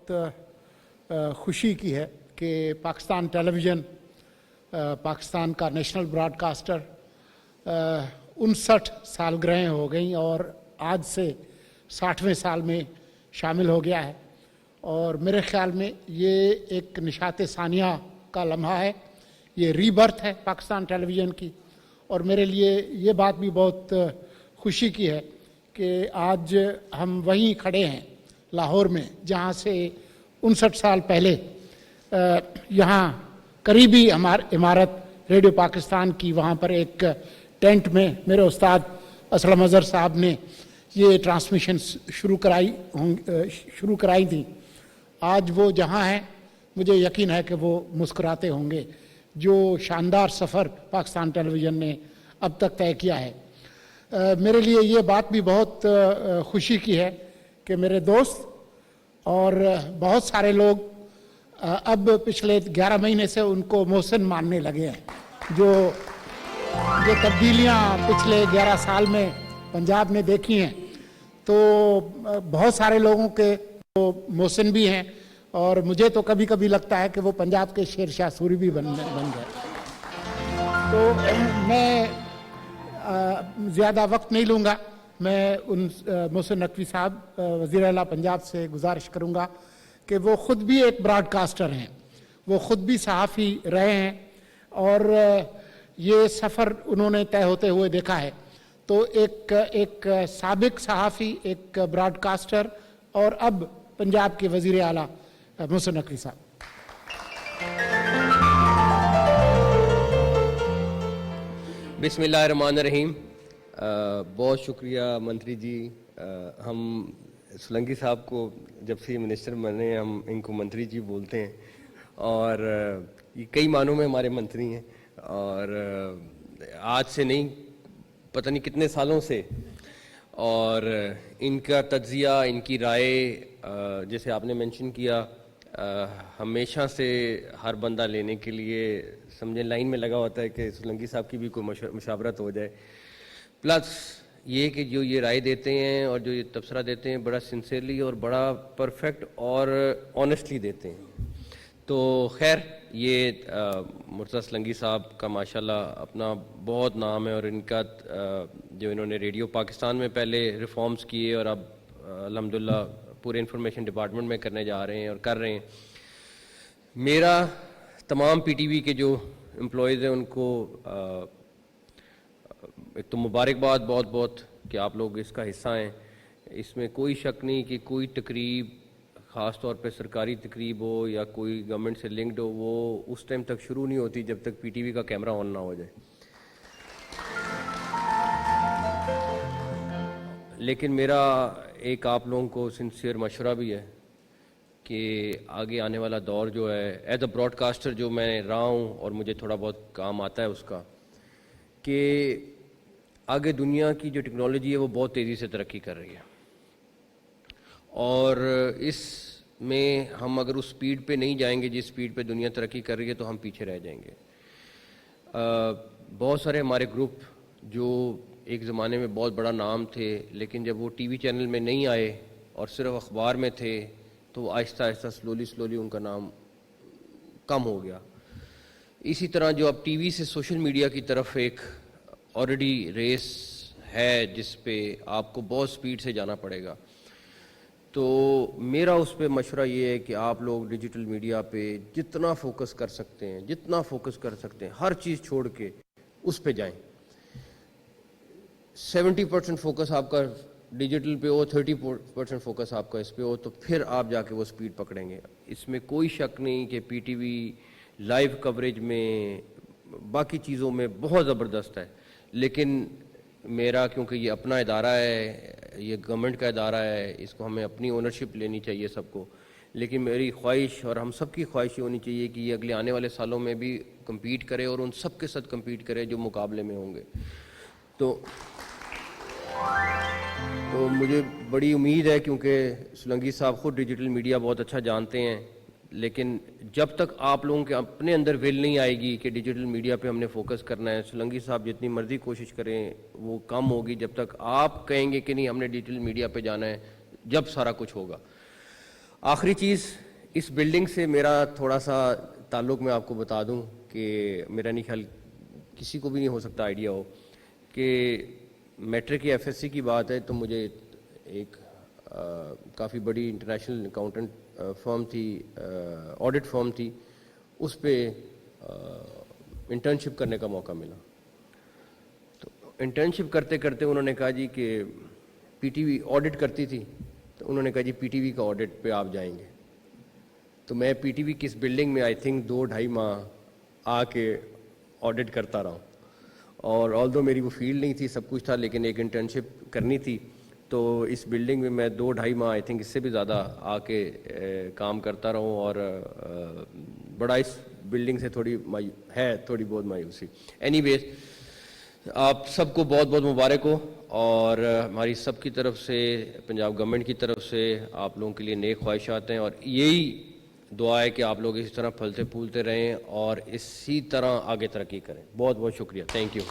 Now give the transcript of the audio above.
बहुत खुशी की है कि पाकिस्तान टेलीविज़न, पाकिस्तान का नेशनल ब्रॉडकास्टर 59 सालगिरह हो गई और आज से 60वें साल में शामिल हो गया है। और मेरे ख़्याल में ये एक निशात सानिया का लम्हा है, ये रीबर्थ है पाकिस्तान टेलीविज़न की। और मेरे लिए ये बात भी बहुत खुशी की है कि आज हम वहीं खड़े हैं लाहौर में, जहाँ से 59 साल पहले यहाँ करीबी इमारत रेडियो पाकिस्तान की, वहाँ पर एक टेंट में मेरे उस्ताद असलम अज़हर साहब ने ये ट्रांसमिशन शुरू कराई थी। आज वो जहाँ हैं, मुझे यकीन है कि वो मुस्कुराते होंगे। जो शानदार सफ़र पाकिस्तान टेलीविज़न ने अब तक तय किया है, मेरे लिए ये बात भी बहुत खुशी की है कि मेरे दोस्त और बहुत सारे लोग अब पिछले 11 महीने से उनको मोहसिन मानने लगे हैं। जो तब्दीलियाँ पिछले 11 साल में पंजाब में देखी हैं, तो बहुत सारे लोगों के वो मोहसिन भी हैं, और मुझे तो कभी कभी लगता है कि वो पंजाब के शेर शाह सूरी भी बन गए। तो मैं ज़्यादा वक्त नहीं लूँगा। मैं उन मोहसिन नकवी साहब वज़ीर आला पंजाब से गुजारिश करूँगा कि वो ख़ुद भी एक ब्रॉडकास्टर हैं, वो ख़ुद भी सहाफ़ी रहे हैं और ये सफ़र उन्होंने तय होते हुए देखा है। तो एक साबिक सहाफ़ी, एक ब्रॉडकास्टर और अब पंजाब के वज़ीर आला मोहसिन नकवी साहब। बिस्मिल्लाहिर्रहमानिर्रहीम। बहुत शुक्रिया मंत्री जी। हम सोलंकी साहब को जब से मिनिस्टर बने हम इनको मंत्री जी बोलते हैं, और ये कई मानों में हमारे मंत्री हैं, और आज से नहीं पता नहीं कितने सालों से। और इनका तज्ज़िया, इनकी राय, जैसे आपने मेंशन किया, हमेशा से हर बंदा लेने के लिए समझे लाइन में लगा होता है कि सोलंकी साहब की भी कोई मशावरत हो जाए। प्लस ये कि जो ये राय देते हैं और जो ये तबसरा देते हैं, बड़ा सिंसियरली और बड़ा परफेक्ट और ऑनेस्टली देते हैं। तो खैर, ये मुर्तज़ा सोलंकी साहब का माशाल्लाह अपना बहुत नाम है, और इनका जो इन्होंने रेडियो पाकिस्तान में पहले रिफॉर्म्स किए और अब अल्हम्दुलिल्लाह पूरे इंफॉर्मेशन डिपार्टमेंट में करने जा रहे हैं और कर रहे हैं। मेरा तमाम पीटीवी के जो एम्प्लॉयज़ हैं उनको एक तो मुबारकबाद बहुत बहुत कि आप लोग इसका हिस्सा हैं। इसमें कोई शक नहीं कि कोई तकरीब, ख़ास तौर पे सरकारी तकरीब हो या कोई गवर्नमेंट से लिंक्ड हो, वो उस टाइम तक शुरू नहीं होती जब तक पीटीवी का कैमरा ऑन ना हो जाए। लेकिन मेरा एक आप लोगों को सिंसियर मशवरा भी है कि आगे आने वाला दौर जो है, एज अ ब्रॉडकास्टर जो मैं रहा हूँ और मुझे थोड़ा बहुत काम आता है उसका, कि आगे दुनिया की जो टेक्नोलॉजी है वो बहुत तेज़ी से तरक्की कर रही है, और इसमें हम अगर उस स्पीड पे नहीं जाएंगे जिस स्पीड पे दुनिया तरक्की कर रही है तो हम पीछे रह जाएंगे। बहुत सारे हमारे ग्रुप जो एक ज़माने में बहुत बड़ा नाम थे, लेकिन जब वो टीवी चैनल में नहीं आए और सिर्फ अखबार में थे, तो आहिस्ता आहिस्ता स्लोली उनका नाम कम हो गया। इसी तरह जो अब टीवी से सोशल मीडिया की तरफ एक ऑलरेडी रेस है जिस पे आपको बहुत स्पीड से जाना पड़ेगा, तो मेरा उस पे मशवरा ये है कि आप लोग डिजिटल मीडिया पे जितना फोकस कर सकते हैं, हर चीज़ छोड़ के उस पे जाएं। 70% फोकस आपका डिजिटल पे हो, 30% फोकस आपका इस पे हो, तो फिर आप जाके वो स्पीड पकड़ेंगे। इसमें कोई शक नहीं कि पीटीवी लाइव कवरेज में, बाकी चीज़ों में बहुत ज़बरदस्त है, लेकिन मेरा क्योंकि ये अपना इदारा है, ये गवर्नमेंट का इदारा है, इसको हमें अपनी ओनरशिप लेनी चाहिए सबको। लेकिन मेरी ख्वाहिश और हम सब की ख्वाहिश होनी चाहिए कि ये अगले आने वाले सालों में भी कम्पीट करे और उन सब के साथ कम्पीट करे जो मुकाबले में होंगे। तो मुझे बड़ी उम्मीद है, क्योंकि सोलंकी साहब ख़ुद डिजिटल मीडिया बहुत अच्छा जानते हैं, लेकिन जब तक आप लोगों के अपने अंदर विल नहीं आएगी कि डिजिटल मीडिया पे हमने फोकस करना है, सोलंकी साहब जितनी मर्जी कोशिश करें वो कम होगी। जब तक आप कहेंगे कि नहीं हमने डिजिटल मीडिया पे जाना है, जब सारा कुछ होगा। آخری چیز اس بلڈنگ سے میرا تھوڑا سا تعلق میں آپ کو بتا دوں کہ میرا نہیں خیال کسی کو بھی نہیں ہو سکتا آئیڈیا ہو کہ میٹرک یا ایف ایس سی کی بات ہے تو مجھے ایک کافی بڑی انٹرنیشنل اکاؤنٹنٹ فرم تھی، آڈٹ فرم تھی، اس پہ انٹرنشپ کرنے کا موقع ملا. تو انٹرنشپ کرتے کرتے انہوں نے کہا جی کہ پی ٹی وی آڈٹ کرتی تھی، تو انہوں نے کہا جی پی ٹی وی کا آڈٹ پہ آپ جائیں گے. تو میں پی ٹی وی کی اس بلڈنگ میں آئی تھنک 2-2.5 ماہ آ کے آڈٹ کرتا رہا ہوں. اور آلدو میری وہ فیلڈ نہیں تھی، سب کچھ تھا، لیکن ایک انٹرنشپ کرنی تھی. تو اس بلڈنگ میں میں 2-2.5 ماہ آئی تھنک اس سے بھی زیادہ آ کے کام کرتا رہا ہوں. اور بڑا اس بلڈنگ سے تھوڑی بہت مایوسی. اینی ویز آپ سب کو بہت بہت مبارک ہو، اور ہماری سب کی طرف سے، پنجاب گورنمنٹ کی طرف سے آپ لوگوں کے لیے نیک خواہشات ہیں، اور یہی دعا ہے کہ آپ لوگ اسی طرح پھلتے پھولتے رہیں اور اسی طرح آگے ترقی کریں. بہت بہت شکریہ. Thank you.